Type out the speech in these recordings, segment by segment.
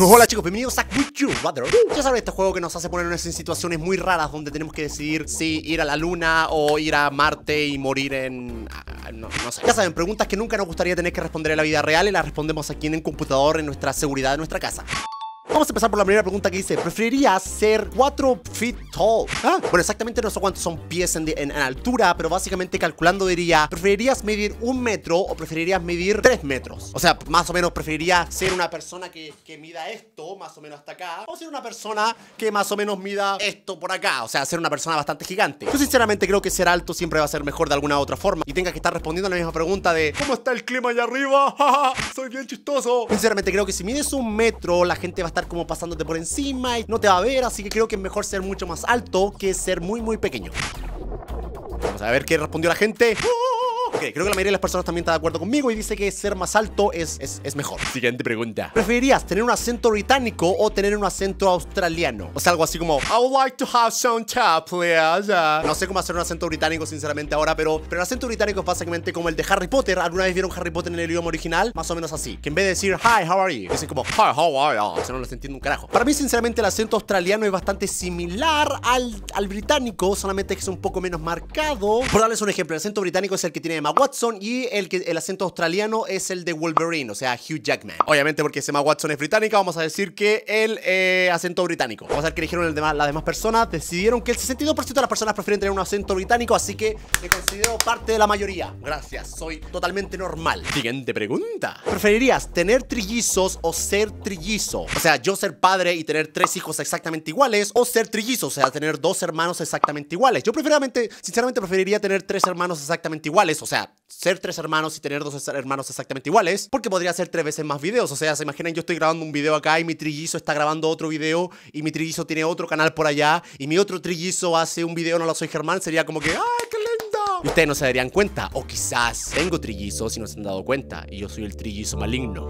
Hola chicos, bienvenidos a Would You Rather. Ya saben, este juego que nos hace ponernos en situaciones muy raras donde tenemos que decidir si ir a la luna o ir a Marte y morir en... no sé. Ya saben, preguntas que nunca nos gustaría tener que responder en la vida real y las respondemos aquí en el computador, en nuestra seguridad de nuestra casa. Vamos a empezar por la primera pregunta que dice: ¿preferirías ser 4 feet tall? Bueno, exactamente no sé cuántos son pies en altura, pero básicamente calculando diría: ¿preferirías medir 1 metro o preferirías medir 3 metros? O sea, más o menos preferiría ser una persona que mida esto, más o menos hasta acá, o ser una persona que más o menos mida esto por acá, o sea, ser una persona bastante gigante. Yo sinceramente creo que ser alto siempre va a ser mejor de alguna u otra forma y tenga que estar respondiendo a la misma pregunta de ¿cómo está el clima allá arriba? Soy bien chistoso. Sinceramente creo que si mides 1 metro, la gente va a estar como pasándote por encima y no te va a ver, así que creo que es mejor ser mucho más alto que ser muy pequeño. Vamos a ver qué respondió la gente. Ok, creo que la mayoría de las personas también está de acuerdo conmigo y dice que ser más alto es mejor. Siguiente pregunta: ¿preferirías tener un acento británico o tener un acento australiano? O sea, algo así como I would like to have some tea, please. No sé cómo hacer un acento británico sinceramente ahora, pero el acento británico es básicamente como el de Harry Potter. ¿Alguna vez vieron Harry Potter en el idioma original? Más o menos así, que en vez de decir hi, how are you, dicen como hi, how are you. O sea, no les entiendo un carajo. Para mí sinceramente el acento australiano es bastante similar al británico, solamente que es un poco menos marcado. Por darles un ejemplo, el acento británico es el que tiene Emma Watson y el acento australiano es el de Wolverine, o sea, Hugh Jackman. Obviamente porque Emma Watson es británica, vamos a decir que el acento británico. Vamos a ver qué eligieron las demás personas. Decidieron que el 62% de las personas prefieren tener un acento británico, así que me considero parte de la mayoría. Gracias, soy totalmente normal. Siguiente pregunta: ¿preferirías tener trillizos o ser trillizo? O sea, yo ser padre y tener 3 hijos exactamente iguales, o ser trillizo, o sea, tener 2 hermanos exactamente iguales. Yo sinceramente preferiría tener 3 hermanos exactamente iguales, o sea, ser 3 hermanos y tener 2 hermanos exactamente iguales, porque podría hacer 3 veces más videos. O sea, se imaginan, yo estoy grabando un video acá y mi trillizo está grabando otro video y mi trillizo tiene otro canal por allá y mi otro trillizo hace un video, no lo soy Germán, sería como que ¡ay, qué lindo! Y ustedes no se darían cuenta, o quizás tengo trillizos y no se han dado cuenta y yo soy el trillizo maligno.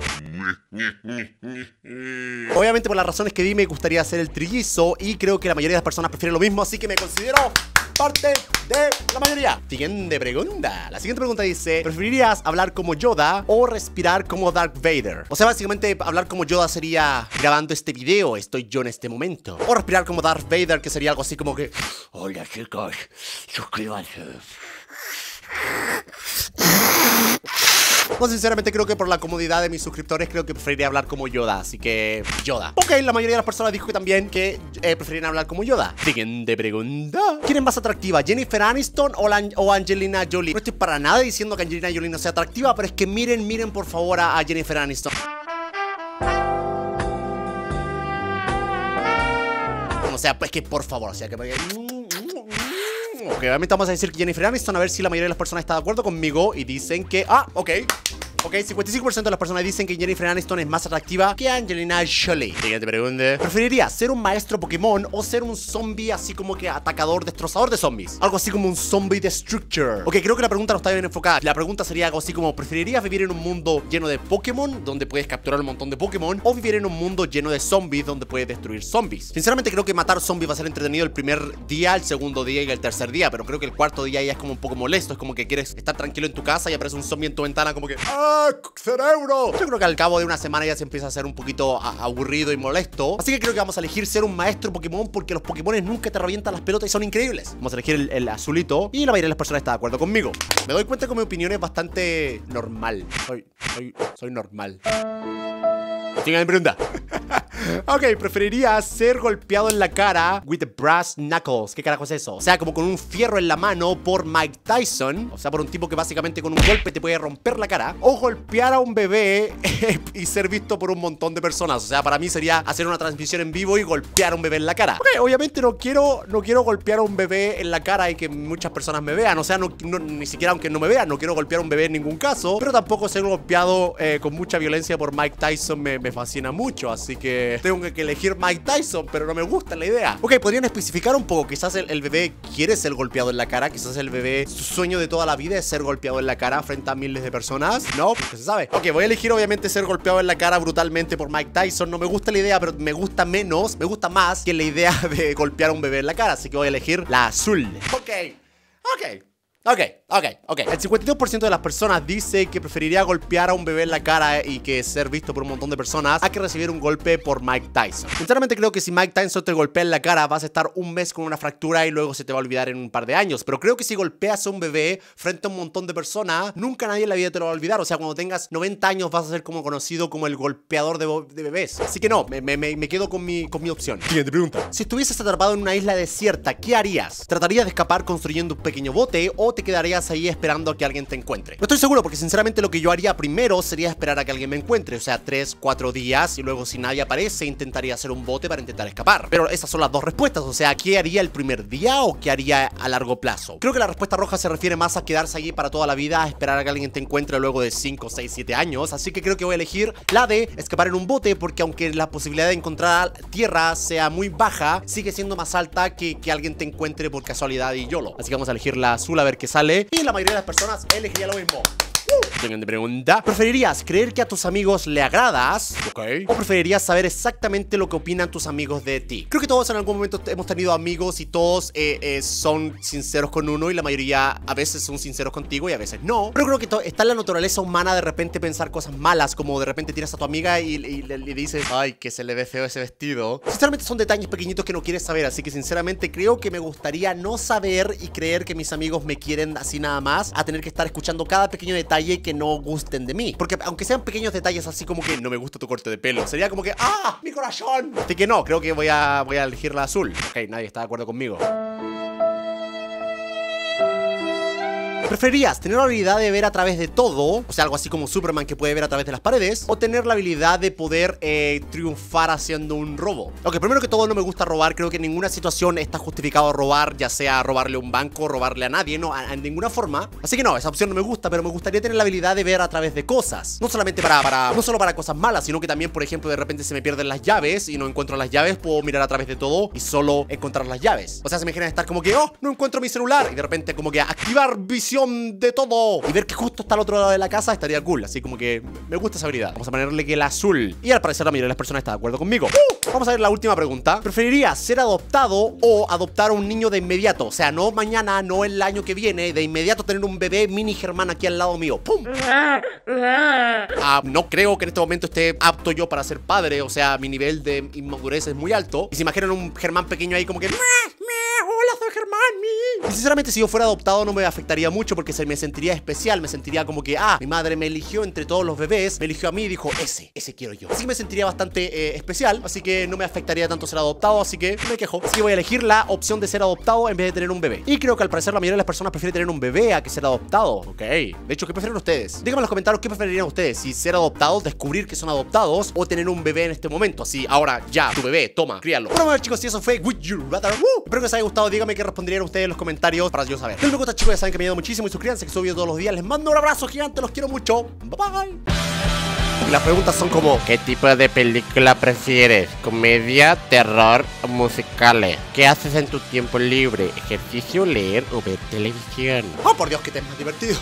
Obviamente por las razones que di me gustaría ser el trillizo y creo que la mayoría de las personas prefieren lo mismo, así que me considero parte de la mayoría. Siguiente pregunta. La siguiente pregunta dice: ¿preferirías hablar como Yoda o respirar como Darth Vader? O sea, básicamente hablar como Yoda sería grabando este video, estoy yo en este momento. O respirar como Darth Vader, que sería algo así como que hola chicos, suscríbanse. No, sinceramente creo que por la comodidad de mis suscriptores creo que preferiría hablar como Yoda, así que Yoda. Ok, la mayoría de las personas dijo que también que preferían hablar como Yoda. Siguiente pregunta: ¿quién es más atractiva, Jennifer Aniston o Angelina Jolie? No estoy para nada diciendo que Angelina Jolie no sea atractiva, pero es que miren por favor a Jennifer Aniston. O sea, pues que por favor, o sea, que... Ok, obviamente vamos a decir que Jennifer Aniston, a ver si la mayoría de las personas está de acuerdo conmigo y dicen que... ok, 55% de las personas dicen que Jennifer Aniston es más atractiva que Angelina Jolie. Siguiente pregunta: ¿preferirías ser un maestro Pokémon o ser un zombie así como que atacador, destrozador de zombies? Algo así como un zombie destructor. Ok, creo que la pregunta no está bien enfocada. La pregunta sería algo así como: ¿preferirías vivir en un mundo lleno de Pokémon, donde puedes capturar un montón de Pokémon, o vivir en un mundo lleno de zombies, donde puedes destruir zombies? Sinceramente creo que matar zombies va a ser entretenido el primer día, el segundo día y el tercer día, pero creo que el cuarto día ya es como un poco molesto. Es como que quieres estar tranquilo en tu casa y aparece un zombie en tu ventana como que cerebro. Yo creo que al cabo de una semana ya se empieza a ser un poquito aburrido y molesto. Así que creo que vamos a elegir ser un maestro Pokémon, porque los Pokémon nunca te revientan las pelotas y son increíbles. Vamos a elegir el azulito y la mayoría de las personas está de acuerdo conmigo. Me doy cuenta que mi opinión es bastante normal. Soy normal. Siguiente pregunta. Ok, preferiría ser golpeado en la cara with brass knuckles. ¿Qué carajo es eso? O sea, como con un fierro en la mano por Mike Tyson. O sea, por un tipo que básicamente con un golpe te puede romper la cara. O golpear a un bebé y ser visto por un montón de personas. O sea, para mí sería hacer una transmisión en vivo y golpear a un bebé en la cara. Ok, obviamente no quiero golpear a un bebé en la cara y que muchas personas me vean. O sea, ni siquiera aunque no me vean, no quiero golpear a un bebé en ningún caso. Pero tampoco ser golpeado con mucha violencia por Mike Tyson me fascina mucho. Así que tengo que elegir Mike Tyson, pero no me gusta la idea. Ok, podrían especificar un poco. Quizás el bebé quiere ser golpeado en la cara. Quizás el bebé, su sueño de toda la vida es ser golpeado en la cara frente a miles de personas. No, pues se sabe. Ok, voy a elegir obviamente ser golpeado en la cara brutalmente por Mike Tyson. No me gusta la idea, pero me gusta más que la idea de golpear a un bebé en la cara. Así que voy a elegir la azul. Ok. Ok. El 52% de las personas dice que preferiría golpear a un bebé en la cara y que ser visto por un montón de personas a que recibir un golpe por Mike Tyson. Sinceramente creo que si Mike Tyson te golpea en la cara vas a estar un mes con una fractura y luego se te va a olvidar en un par de años. Pero creo que si golpeas a un bebé frente a un montón de personas, nunca nadie en la vida te lo va a olvidar. O sea, cuando tengas 90 años vas a ser como conocido como el golpeador de bebés. Así que no, me quedo con mi opción. Siguiente pregunta. Si estuvieses atrapado en una isla desierta, ¿qué harías? ¿Tratarías de escapar construyendo un pequeño bote o te quedarías ahí esperando a que alguien te encuentre? No estoy seguro porque sinceramente lo que yo haría primero sería esperar a que alguien me encuentre. O sea, 3, 4 días y luego si nadie aparece intentaría hacer un bote para intentar escapar. Pero esas son las dos respuestas. O sea, ¿qué haría el primer día o qué haría a largo plazo? Creo que la respuesta roja se refiere más a quedarse allí para toda la vida, a esperar a que alguien te encuentre luego de 5, 6, 7 años. Así que creo que voy a elegir la de escapar en un bote porque aunque la posibilidad de encontrar tierra sea muy baja, sigue siendo más alta que alguien te encuentre por casualidad y YOLO. Así que vamos a elegir la azul a ver qué sale. Y la mayoría de las personas elegiría lo mismo. Siguiente pregunta. ¿Preferirías creer que a tus amigos le agradas? ¿O preferirías saber exactamente lo que opinan tus amigos de ti? Creo que todos en algún momento hemos tenido amigos y todos son sinceros con uno y la mayoría a veces son sinceros contigo y a veces no. Pero creo que está en la naturaleza humana de repente pensar cosas malas, como de repente tienes a tu amiga y le dices, ay, que se le ve feo ese vestido. Sinceramente son detalles pequeñitos que no quieres saber, así que sinceramente creo que me gustaría no saber y creer que mis amigos me quieren así nada más, a tener que estar escuchando cada pequeño detalle que no gusten de mí. Porque aunque sean pequeños detalles así como que no me gusta tu corte de pelo, sería como que ¡ah! ¡Mi corazón! Así que no, creo que voy a elegir la azul. Ok, nadie está de acuerdo conmigo. ¿Preferirías tener la habilidad de ver a través de todo? O sea, algo así como Superman que puede ver a través de las paredes. ¿O tener la habilidad de poder triunfar haciendo un robo? Ok, primero que todo no me gusta robar. Creo que en ninguna situación está justificado robar, ya sea robarle a un banco, robarle a nadie, no, en ninguna forma. Así que no, esa opción no me gusta, pero me gustaría tener la habilidad de ver a través de cosas. No solamente no solo para cosas malas, sino que también, por ejemplo, de repente se me pierden las llaves y no encuentro las llaves, puedo mirar a través de todo y solo encontrar las llaves. O sea, se me genera estar como que, oh, no encuentro mi celular. Y de repente como que activar visión de todo y ver que justo está al otro lado de la casa estaría cool. Así como que me gusta esa habilidad. Vamos a ponerle que el azul. Y al parecer la mayoría de las personas está de acuerdo conmigo. Vamos a ver la última pregunta. ¿Preferirías ser adoptado o adoptar a un niño de inmediato? O sea, no mañana, no el año que viene, de inmediato tener un bebé mini Germán aquí al lado mío. ¡Pum! No creo que en este momento esté apto yo para ser padre. O sea, mi nivel de inmadurez es muy alto. Y se imaginan un Germán pequeño ahí como que hola, soy Germán, Y sinceramente si yo fuera adoptado no me afectaría mucho porque me sentiría especial. Me sentiría como que, mi madre me eligió entre todos los bebés, me eligió a mí y dijo, ese quiero yo. Así que me sentiría bastante especial, así que no me afectaría tanto ser adoptado, así que me quejo. Así que voy a elegir la opción de ser adoptado en vez de tener un bebé. Y creo que al parecer la mayoría de las personas prefieren tener un bebé a que ser adoptado. Ok, de hecho, ¿qué prefieren ustedes? Díganme en los comentarios qué preferirían ustedes, si ser adoptados, descubrir que son adoptados, o tener un bebé en este momento. Así, ahora ya, tu bebé, toma, críalo. Bueno, chicos, y eso fue Would You Rather. Espero que les haya gustado, díganme qué responderían ustedes en los comentarios para yo saber. Si les gusta, chicos, ya saben que me ayuda muchísimo y suscríbanse que subo videos todos los días. Les mando un abrazo gigante, los quiero mucho. Bye bye. Y las preguntas son como, ¿qué tipo de película prefieres? ¿Comedia, terror o musicales? ¿Qué haces en tu tiempo libre? ¿Ejercicio, leer o ver televisión? Oh, por Dios, que te es más divertido.